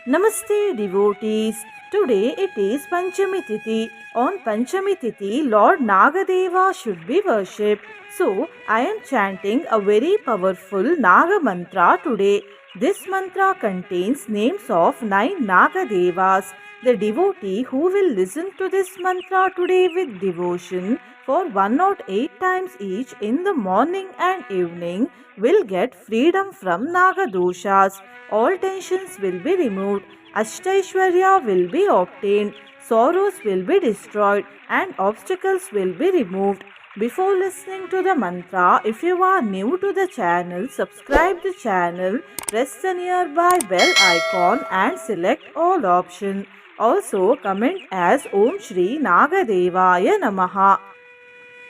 Namaste devotees. Today it is Panchami Tithi. On Panchami Tithi, Lord Nagadeva should be worshipped. So, I am chanting a very powerful Naga mantra today. This mantra contains names of 9 Nagadevas. The devotee who will listen to this mantra today with devotion for 108 times each in the morning and evening will get freedom from Naga doshas. All tensions will be removed, Ashtaishwarya will be obtained, sorrows will be destroyed, and obstacles will be removed. Before listening to the mantra, if you are new to the channel, subscribe the channel, press the nearby bell icon and select all option. Also comment as Om Shri Nagadevaya Namaha.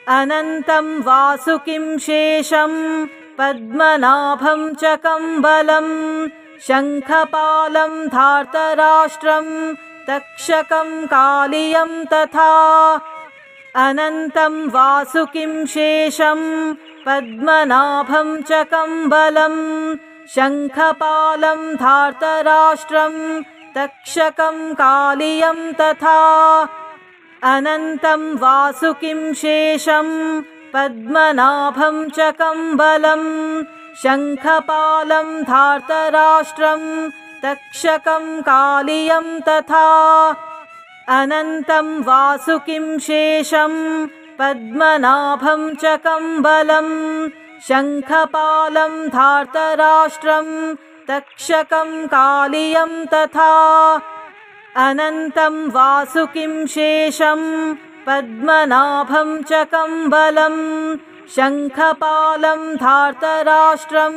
अनन्तं वासुकिं शेषं पद्मनाभं च कम्बलं शङ्खपालं धार्तराष्ट्रं तक्षकं कालियं तथा अनन्तं वासुकिं शेषं पद्मनाभं च कम्बलं शङ्खपालं धार्तराष्ट्रं तक्षकं कालियं तथा अनन्तं वासुकिं शेषं पद्मनाभं च कम्बलं शङ्खपालं धार्तराष्ट्रं तक्षकं कालियं तथा अनन्तं वासुकिं शेषं पद्मनाभं च कम्बलं शङ्खपालं धार्तराष्ट्रं तक्षकं कालियं तथा अनन्तं वासुकिं शेषं पद्मनाभं च कम्बलं शङ्खपालं धार्तराष्ट्रं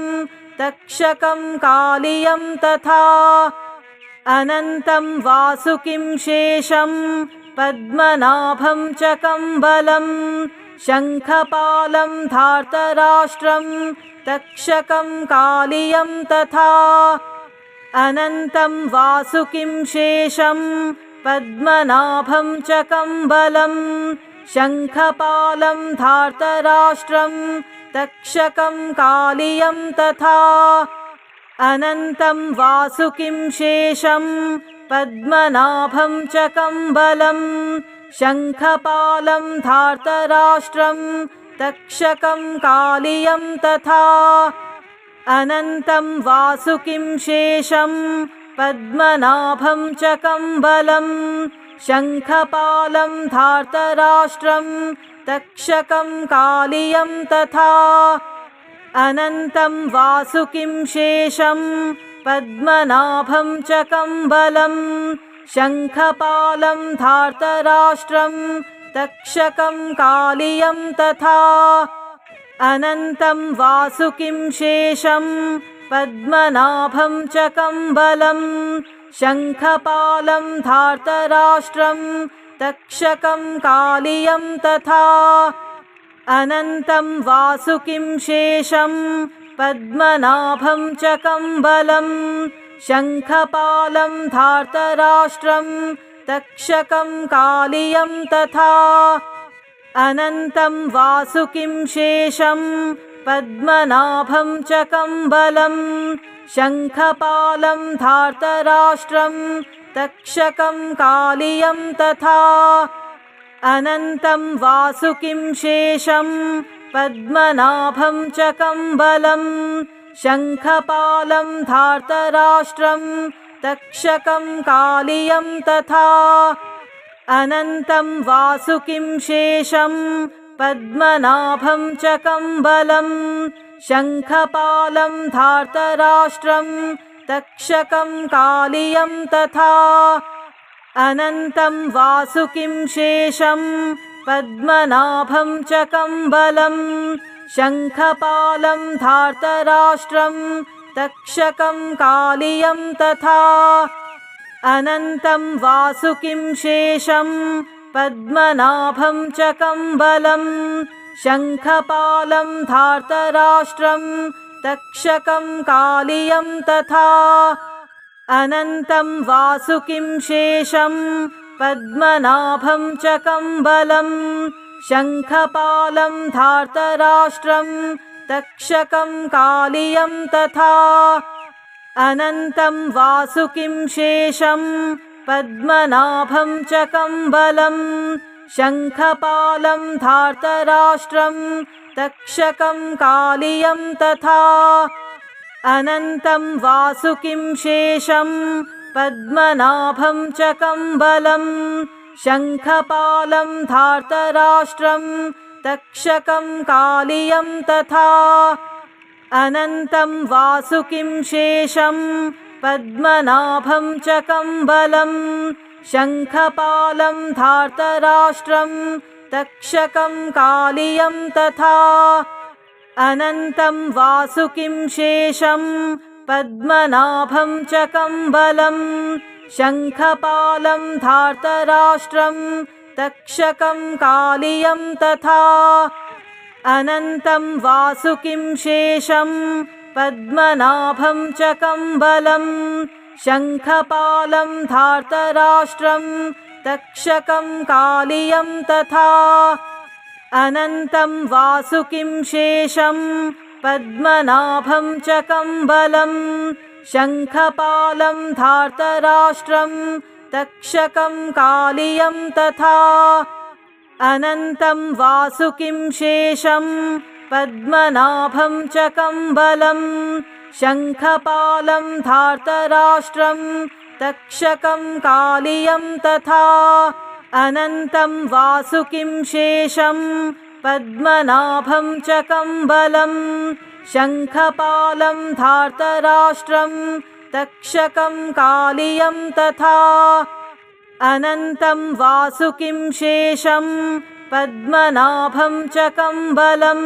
तक्षकं कालियं तथा अनन्तं वासुकिं शेषं पद्मनाभं च कम्बलं शङ्खपालं धार्तराष्ट्रं तक्षकं कालियं तथा अनन्तं वासुकिं शेषं पद्मनाभं च कम्बलं शङ्खपालं धार्तराष्ट्रं तक्षकं कालियं तथा अनन्तं वासुकिं शेषं पद्मनाभं च कम्बलं शङ्खपालं धार्तराष्ट्रं तक्षकं कालियं तथा अनन्तं वासुकिं शेषं पद्मनाभं च कम्बलं शङ्खपालं धार्तराष्ट्रं तक्षकं कालियं तथा अनन्तं वासुकिं शेषं पद्मनाभं च कम्बलं शङ्खपालं धार्तराष्ट्रं तक्षकं कालियं तथा अनन्तं वासुकिं शेषं पद्मनाभं च कम्बलं शङ्खपालं धार्तराष्ट्रं तक्षकं कालियं तथा अनन्तं वासुकिं शेषं पद्मनाभं च कम्बलं शङ्खपालं धार्तराष्ट्रं तक्षकं कालियं तथा अनन्तं वासुकिं शेषं पद्मनाभं च कम्बलं शङ्खपालं धार्तराष्ट्रं तक्षकं कालियं तथा अनन्तं वासुकिं शेषं पद्मनाभं च कम्बलं शङ्खपालं धार्तराष्ट्रं तक्षकं कालियं तथा अनन्तं वासुकिं शेषं पद्मनाभं च कम्बलं शङ्खपालं धार्तराष्ट्रं तक्षकं कालियं तथा अनन्तं वासुकिं शेषं पद्मनाभं च कम्बलं शङ्खपालं धार्तराष्ट्रं तक्षकं कालियं तथा अनन्तं वासुकिं शेषं पद्मनाभं च कम्बलं शङ्खपालं धार्तराष्ट्रं तक्षकं कालियं तथा अनन्तं वासुकिं शेषं पद्मनाभं च कम्बलं शङ्खपालं धार्तराष्ट्रं तक्षकं कालियं तथा अनन्तं वासुकिं शेषं पद्मनाभं च कम्बलं शङ्खपालं धार्तराष्ट्रं तक्षकं कालियं तथा अनन्तं वासुकिं शेषं पद्मनाभं च कम्बलं शङ्खपालं धार्तराष्ट्रं तक्षकं कालियं तथा अनन्तं वासुकिं शेषं पद्मनाभं च कम्बलं शङ्खपालं धार्तराष्ट्रं तक्षकं कालियं तथा अनन्तं वासुकिं शेषं पद्मनाभं च कम्बलं शङ्खपालं धार्तराष्ट्रं तक्षकं कालियं तथा अनन्तं वासुकिं शेषं पद्मनाभं च कम्बलं शङ्खपालं धार्तराष्ट्रं तक्षकं कालियं तथा अनन्तं वासुकिं शेषं पद्मनाभं च कम्बलं शङ्खपालं धार्तराष्ट्रं तक्षकं कालियं तथा अनन्तं वासुकिं शेषं पद्मनाभं च कम्बलं शङ्खपालं धार्तराष्ट्रं तक्षकं कालियं तथा अनन्तं वासुकिं शेषं पद्मनाभं च कम्बलं शङ्खपालं धार्तराष्ट्रं तक्षकं कालियं तथा अनन्तं वासुकिं शेषं पद्मनाभं च कम्बलं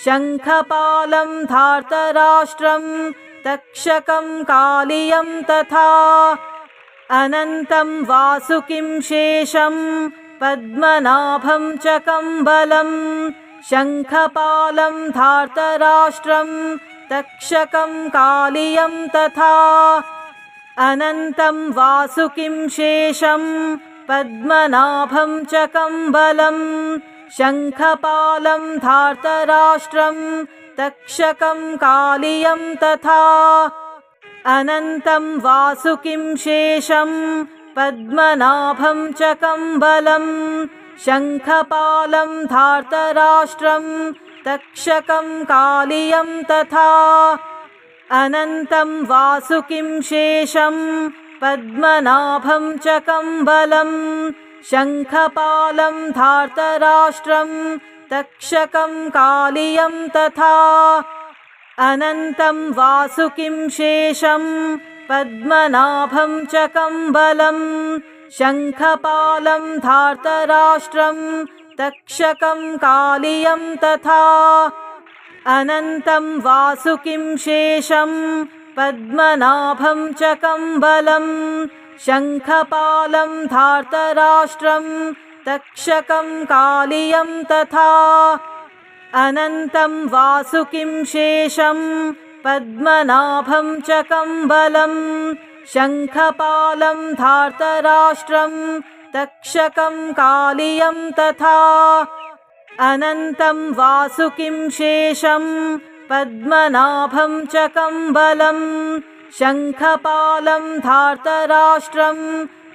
शङ्खपालं धार्तराष्ट्रं तक्षकं कालियं तथा अनन्तं वासुकिं शेषं पद्मनाभं च कम्बलं शङ्खपालं धार्तराष्ट्रं तक्षकं कालियं तथा अनन्तं वासुकिं शेषं पद्मनाभं च कम्बलं शङ्खपालं धार्तराष्ट्रं तक्षकं कालियं तथा अनन्तं वासुकिं शेषं पद्मनाभं च कम्बलं शङ्खपालं धार्तराष्ट्रं तक्षकं कालियं तथा अनन्तं वासुकिं शेषं पद्मनाभं च कम्बलं शङ्खपालं धार्तराष्ट्रं तक्षकं कालियं तथा अनन्तं वासुकिं शेषं पद्मनाभं च कम्बलं शङ्खपालं धार्तराष्ट्रं तक्षकं कालियं तथा अनन्तं वासुकिं शेषं पद्मनाभं च कम्बलं शङ्खपालं धार्तराष्ट्रं तक्षकं कालियं तथा अनन्तं वासुकिं शेषं पद्मनाभं च कम्बलं शङ्खपालं धार्तराष्ट्रं तक्षकं कालियं तथा अनन्तं वासुकिं शेषं पद्मनाभं च कम्बलं शङ्खपालं धार्तराष्ट्रं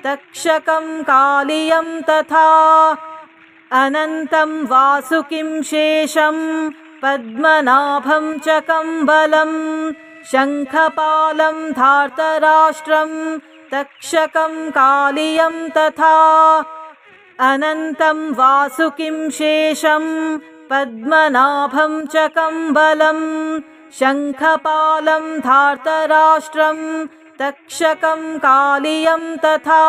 तक्षकं कालियं तथा अनन्तं वासुकिं शेषं पद्मनाभं च कम्बलं शङ्खपालं धार्तराष्ट्रं तक्षकं कालियं तथा अनन्तं वासुकिं शेषं पद्मनाभं च कम्बलं शङ्खपालं धार्तराष्ट्रं तक्षकं कालियं तथा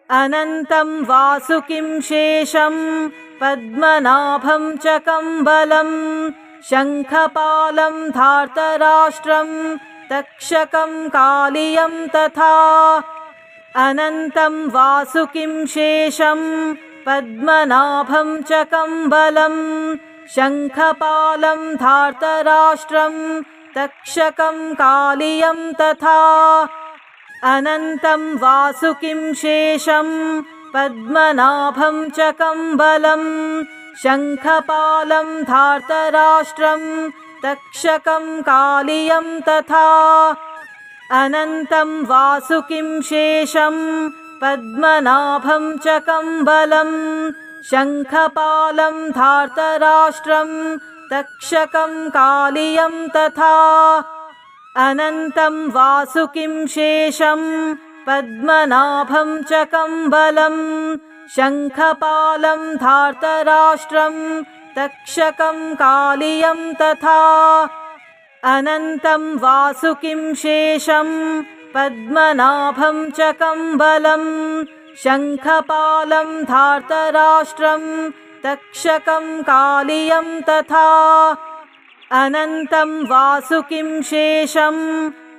अनन्तं वासुकिं शेषं पद्मनाभं च कम्बलं शङ्खपालं धार्तराष्ट्रं तक्षकं कालियं तथा अनन्तं वासुकिं शेषं पद्मनाभं च कम्बलं शङ्खपालं धार्तराष्ट्रं तक्षकं कालियं तथा अनन्तं वासुकिं शेषं पद्मनाभं च कम्बलं शङ्खपालं धार्तराष्ट्रं तक्षकं कालियं तथा अनन्तं वासुकिं शेषं पद्मनाभं च कम्बलं शङ्खपालं धार्तराष्ट्रं तक्षकं कालियं तथा अनन्तं वासुकिं शेषं पद्मनाभं च कम्बलं शङ्खपालं धार्तराष्ट्रं तक्षकं कालियं तथा अनन्तं वासुकिं शेषं पद्मनाभं च कम्बलं शङ्खपालं धार्तराष्ट्रं तक्षकं कालियं तथा अनन्तं वासुकिं शेषं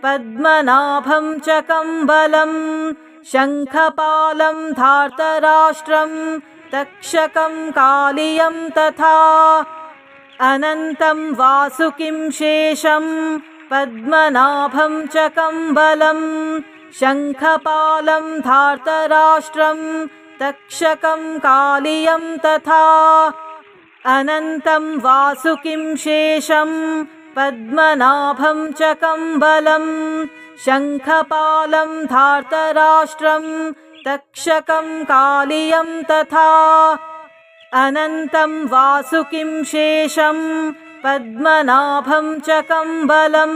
पद्मनाभं च कम्बलं शङ्खपालं धार्तराष्ट्रं तक्षकं कालियं तथा अनन्तं वासुकिं शेषं पद्मनाभं च कम्बलं शङ्खपालं धार्तराष्ट्रं तक्षकं कालियं तथा अनन्तं वासुकिं शेषं पद्मनाभं च कम्बलं शङ्खपालं धार्तराष्ट्रं तक्षकं कालियं तथा अनन्तं वासुकिं शेषं पद्मनाभं च कम्बलं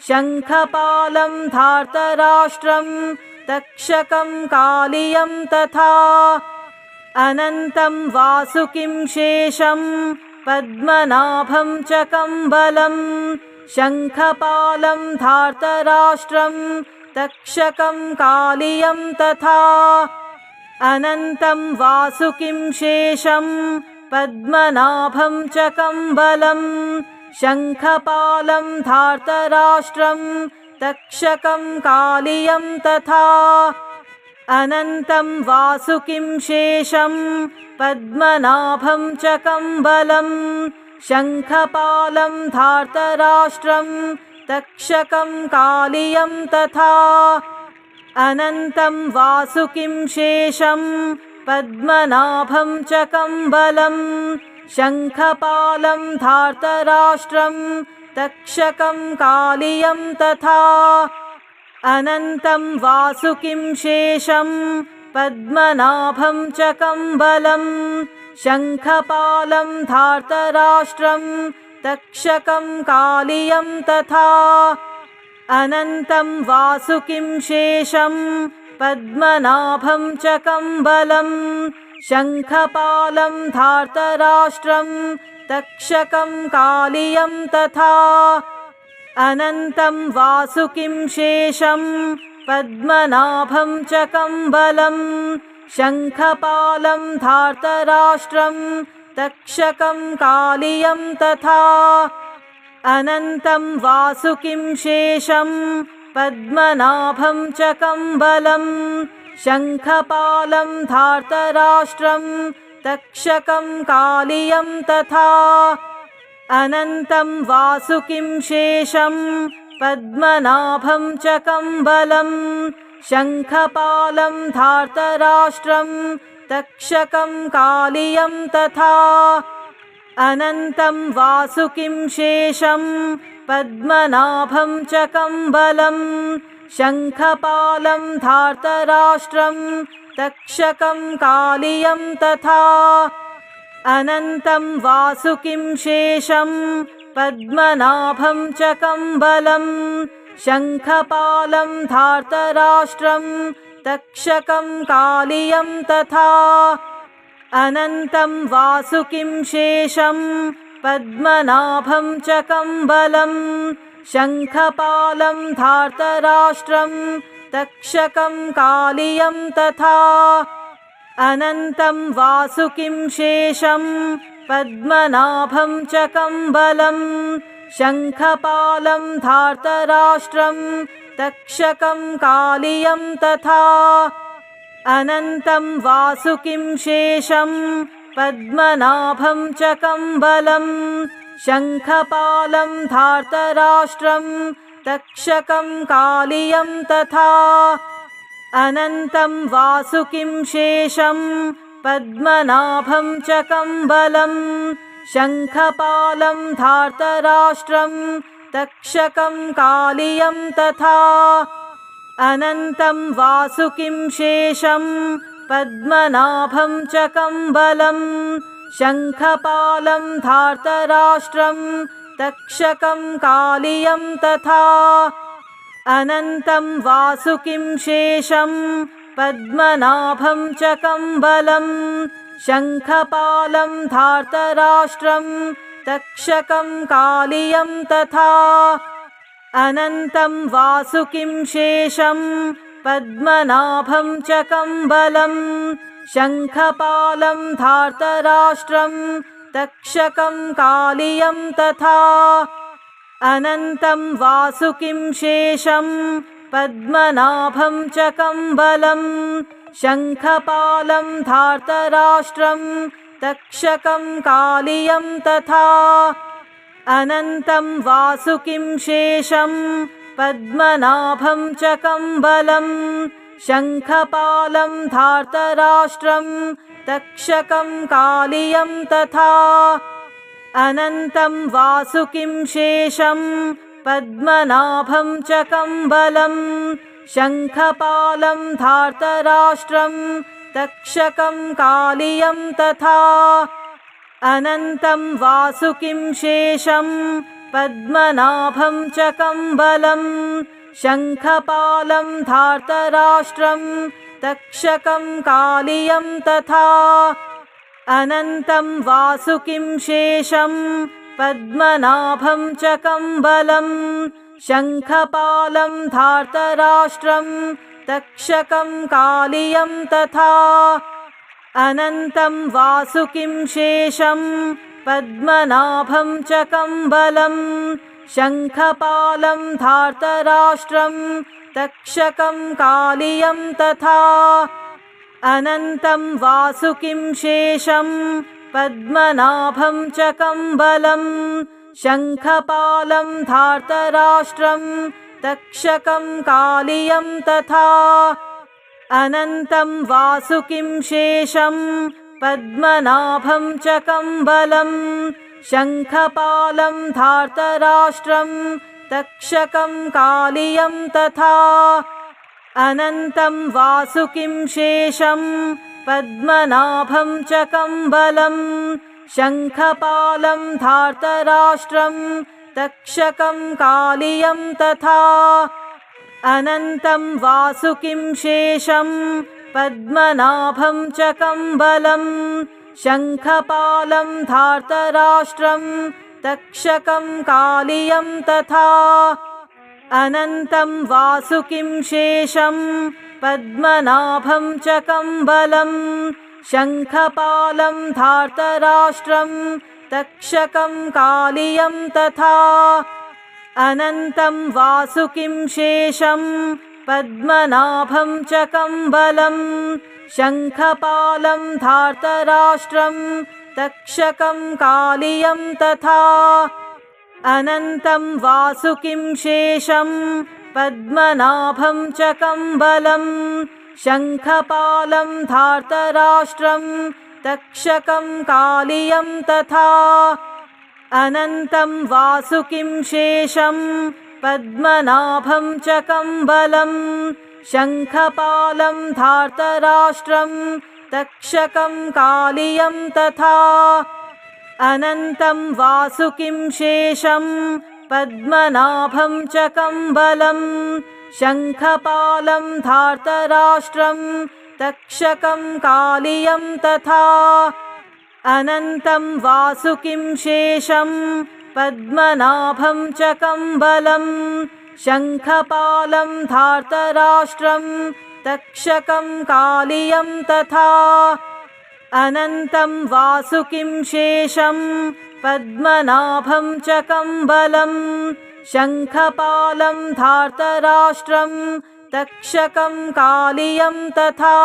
शङ्खपालं धार्तराष्ट्रं तक्षकं कालियं तथा अनन्तं वासुकिं शेषं पद्मनाभं च कम्बलं शङ्खपालं धार्तराष्ट्रं तक्षकं कालियं तथा अनन्तं वासुकिं शेषं पद्मनाभं च कम्बलं शङ्खपालं धार्तराष्ट्रं तक्षकं कालियं तथा अनन्तं वासुकिं शेषं पद्मनाभं च कम्बलं शङ्खपालं धार्तराष्ट्रं तक्षकं कालियं तथा अनन्तं वासुकिं शेषं पद्मनाभं च कम्बलं शङ्खपालं धार्तराष्ट्रं तक्षकं कालियं तथा अनन्तं वासुकिं शेषं पद्मनाभं च कम्बलं शङ्खपालं धार्तराष्ट्रं तक्षकं कालियं तथा अनन्तं वासुकिं शेषं पद्मनाभं च कम्बलं शङ्खपालं धार्तराष्ट्रं तक्षकं कालियं तथा अनन्तं वासुकिं शेषं पद्मनाभं च कम्बलं शङ्खपालं धार्तराष्ट्रं तक्षकं कालियं तथा अनन्तं वासुकिं शेषं पद्मनाभं च कम्बलं शङ्खपालं धार्तराष्ट्रं तक्षकं कालियं तथा अनन्तं वासुकिं शेषं पद्मनाभं च कम्बलं शङ्खपालं धार्तराष्ट्रं तक्षकं कालियं तथा अनन्तं वासुकिं शेषं पद्मनाभं च कम्बलं शङ्खपालं धार्तराष्ट्रं तक्षकं कालियं तथा अनन्तं वासुकिं शेषं पद्मनाभं च कम्बलं शङ्खपालं धार्तराष्ट्रं तक्षकं कालियं तथा अनन्तं वासुकिं शेषं पद्मनाभं च कम्बलं शङ्खपालं धार्तराष्ट्रं तक्षकं कालियं तथा अनन्तं वासुकिं शेषं पद्मनाभं च कम्बलं शङ्खपालं धार्तराष्ट्रं तक्षकं कालियं तथा अनन्तं वासुकिं शेषं पद्मनाभं च कम्बलं शङ्खपालं धार्तराष्ट्रं तक्षकं कालियं तथा अनन्तं वासुकिं शेषं पद्मनाभं च कम्बलं शङ्खपालं धार्तराष्ट्रं तक्षकं कालियं तथा अनन्तं वासुकिं शेषं पद्मनाभं च कम्बलं शङ्खपालं धार्तराष्ट्रं तक्षकं कालियं तथा अनन्तं वासुकिं शेषं पद्मनाभं च कम्बलं शङ्खपालं धार्तराष्ट्रं तक्षकं कालियं तथा अनन्तं वासुकिं शेषं पद्मनाभं च कम्बलं शङ्खपालं धार्तराष्ट्रं तक्षकं कालियं तथा अनन्तं वासुकिं शेषं पद्मनाभं च कम्बलं शङ्खपालं धार्तराष्ट्रं तक्षकं कालियं तथा अनन्तं वासुकिं शेषं पद्मनाभं च कम्बलं शङ्खपालं धार्तराष्ट्रं तक्षकं कालियं तथा अनन्तं वासुकिं शेषं पद्मनाभं च कम्बलं शङ्खपालं धार्तराष्ट्रं तक्षकं कालियं तथा अनन्तं वासुकिं शेषं पद्मनाभं च कम्बलं शङ्खपालं धार्तराष्ट्रं तक्षकं कालियं तथा अनन्तं वासुकिं शेषं पद्मनाभं च कम्बलं शङ्खपालं धार्तराष्ट्रं तक्षकं कालियं तथा अनन्तं वासुकिं शेषं पद्मनाभं च कम्बलं शङ्खपालं धार्तराष्ट्रं तक्षकं कालियं तथा अनन्तं वासुकिं शेषं पद्मनाभं च कम्बलं शङ्खपालं धार्तराष्ट्रं तक्षकं कालियं तथा अनन्तं वासुकिं शेषं पद्मनाभं च कम्बलं शङ्खपालं धार्तराष्ट्रं तक्षकं कालियं तथा अनन्तं वासुकिं शेषं पद्मनाभं च कम्बलं शङ्खपालं धार्तराष्ट्रं तक्षकं कालियं तथा अनन्तं वासुकिं शेषं पद्मनाभं च कम्बलं शङ्खपालं धार्तराष्ट्रं तक्षकं कालियं तथा अनन्तं वासुकिं शेषं पद्मनाभं च कम्बलं शङ्खपालं धार्तराष्ट्रं तक्षकं कालियं तथा अनन्तं वासुकिं शेषं पद्मनाभं च कम्बलं शङ्खपालं धार्तराष्ट्रं तक्षकं कालियं तथा अनन्तं वासुकिं शेषं पद्मनाभं च कम्बलं शङ्खपालं धार्तराष्ट्रं तक्षकं कालियं तथा अनन्तं वासुकिं शेषं पद्मनाभं च कम्बलं शङ्खपालं धार्तराष्ट्रं तक्षकं कालियं तथा अनन्तं वासुकिं शेषं पद्मनाभं च कम्बलं शङ्खपालं धार्तराष्ट्रं तक्षकं कालियं तथा अनन्तं वासुकिं शेषं पद्मनाभं च कम्बलं शङ्खपालं धार्तराष्ट्रं तक्षकं कालियं तथा अनन्तं वासुकिं शेषं पद्मनाभं च कम्बलं शङ्खपालं धार्तराष्ट्रं तक्षकं कालियं तथा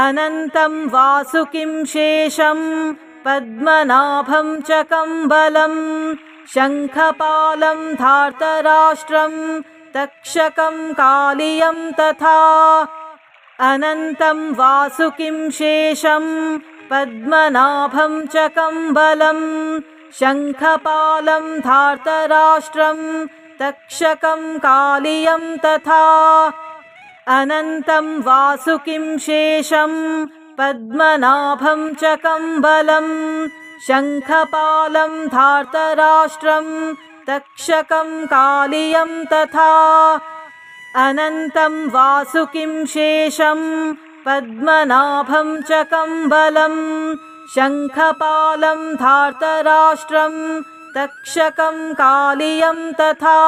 अनन्तं वासुकिं शेषं पद्मनाभं च कम्बलं शङ्खपालं धार्तराष्ट्रं तक्षकं कालियं तथा अनन्तं वासुकिं शेषं पद्मनाभं च कम्बलं शङ्खपालं धार्तराष्ट्रं तक्षकं कालियं तथा अनन्तं वासुकिं शेषं पद्मनाभं च कम्बलं शङ्खपालं धार्तराष्ट्रं तक्षकं कालियं तथा अनन्तं वासुकिं शेषं पद्मनाभं च कम्बलं शङ्खपालं धार्तराष्ट्रं तक्षकं कालियं तथा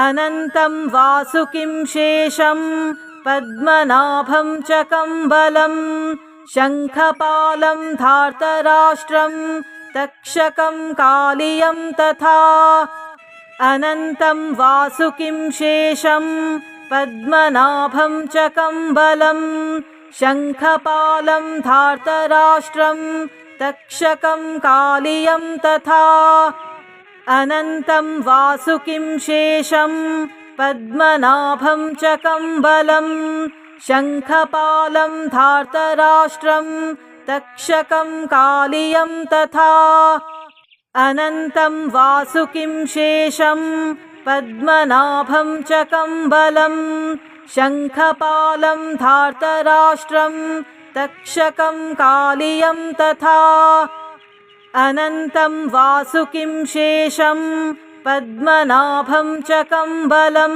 अनन्तं वासुकिं शेषं पद्मनाभं च कम्बलं शङ्खपालं धार्तराष्ट्रं तक्षकं कालियं तथा अनन्तं वासुकिं शेषं पद्मनाभं च कम्बलं शङ्खपालं धार्तराष्ट्रं तक्षकं कालियं तथा अनन्तं वासुकिं शेषं पद्मनाभं च कम्बलं शङ्खपालं धार्तराष्ट्रं तक्षकं कालियं तथा अनन्तं वासुकिं शेषं पद्मनाभं च कम्बलं शङ्खपालं धार्तराष्ट्रं तक्षकं कालियं तथा अनन्तं वासुकिं शेषं पद्मनाभं च कम्बलं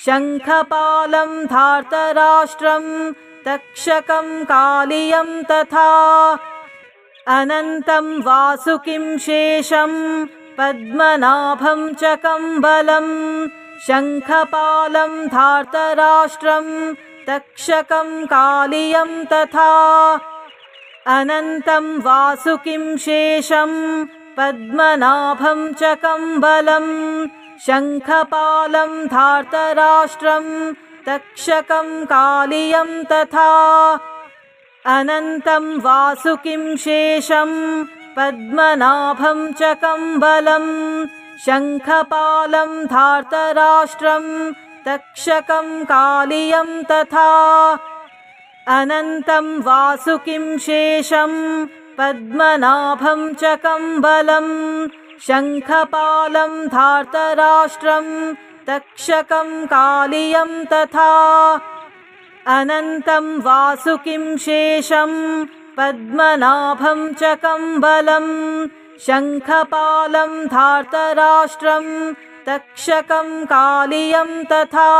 शङ्खपालं धार्तराष्ट्रं तक्षकं कालियं तथा अनन्तं वासुकिं शेषं पद्मनाभं च कम्बलं शङ्खपालं धार्तराष्ट्रं तक्षकं कालियं तथा अनन्तं वासुकिं शेषं पद्मनाभं च कम्बलं शङ्खपालं धार्तराष्ट्रं तक्षकं कालियं तथा अनन्तं वासुकिं शेषं पद्मनाभं च कम्बलं शङ्खपालं धार्तराष्ट्रं तक्षकं कालियं तथा अनन्तं वासुकिं शेषं पद्मनाभं च कम्बलं शङ्खपालं धार्तराष्ट्रं तक्षकं कालियं तथा अनन्तं वासुकिं शेषं पद्मनाभं च कम्बलं शङ्खपालं धार्तराष्ट्रं तक्षकं कालियं तथा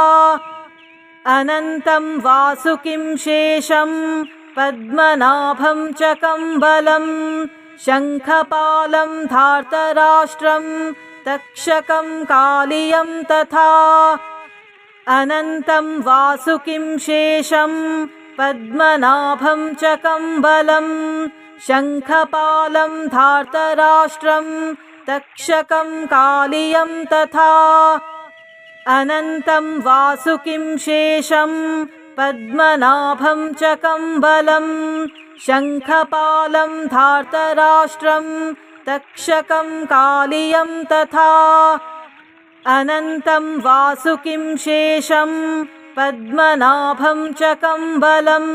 अनन्तं वासुकिं शेषं पद्मनाभं च कम्बलं शङ्खपालं धार्तराष्ट्रं तक्षकं कालियं तथा अनन्तं वासुकिं शेषं पद्मनाभं च कम्बलं शङ्खपालं धार्तराष्ट्रं तक्षकं कालियं तथा अनन्तं वासुकिं शेषं पद्मनाभं च कम्बलं शङ्खपालं धार्तराष्ट्रं तक्षकं कालियं तथा अनन्तं वासुकिं शेषं पद्मनाभं च कम्बलं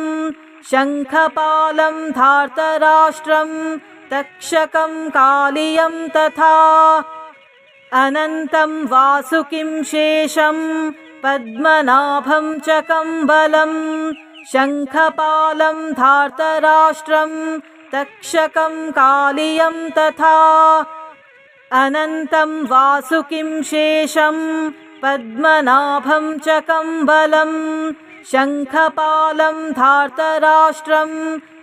शङ्खपालं धार्तराष्ट्रं तक्षकं कालियं तथा अनन्तं वासुकिं शेषं पद्मनाभं च कम्बलं शङ्खपालं धार्तराष्ट्रं तक्षकं कालियं तथा अनन्तं वासुकिं शेषं पद्मनाभं च कम्बलं शङ्खपालं धार्तराष्ट्रं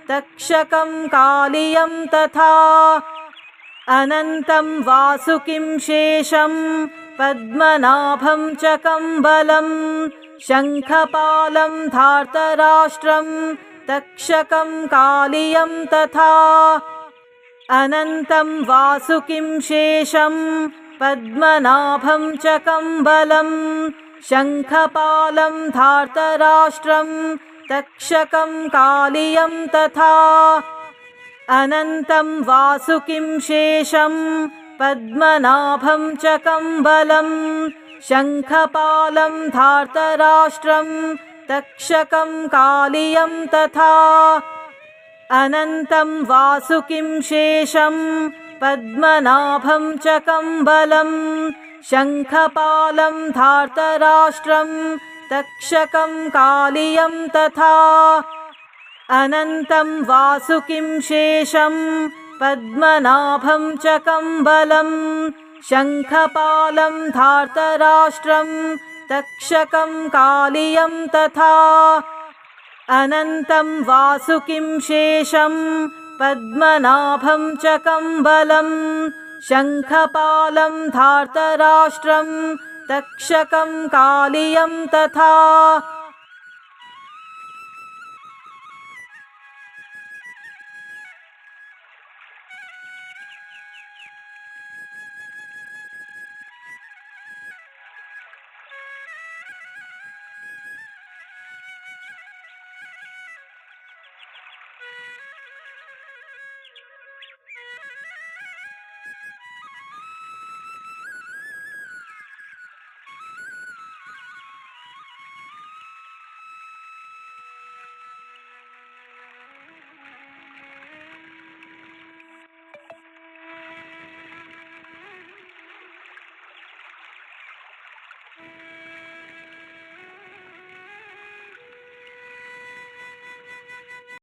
तक्षकं कालियं तथा अनन्तं वासुकिं शेषं पद्मनाभं च कम्बलं शङ्खपालं धार्तराष्ट्रं तक्षकं कालियं तथा अनन्तं वासुकिं शेषं पद्मनाभं च कम्बलं शङ्खपालं धार्तराष्ट्रं तक्षकं कालियं तथा अनन्तं वासुकिं शेषं पद्मनाभं च कम्बलं शङ्खपालं धार्तराष्ट्रं तक्षकं कालियं तथा अनन्तं वासुकिं शेषं पद्मनाभं च कम्बलं शङ्खपालं धार्तराष्ट्रं तक्षकं कालियं तथा अनन्तं वासुकिं शेषं पद्मनाभं च कम्बलं शङ्खपालं धार्तराष्ट्रं तक्षकं कालियं तथा अनन्तं वासुकिं शेषं पद्मनाभं च कम्बलं शङ्खपालं धार्तराष्ट्रं तक्षकं कालियं तथा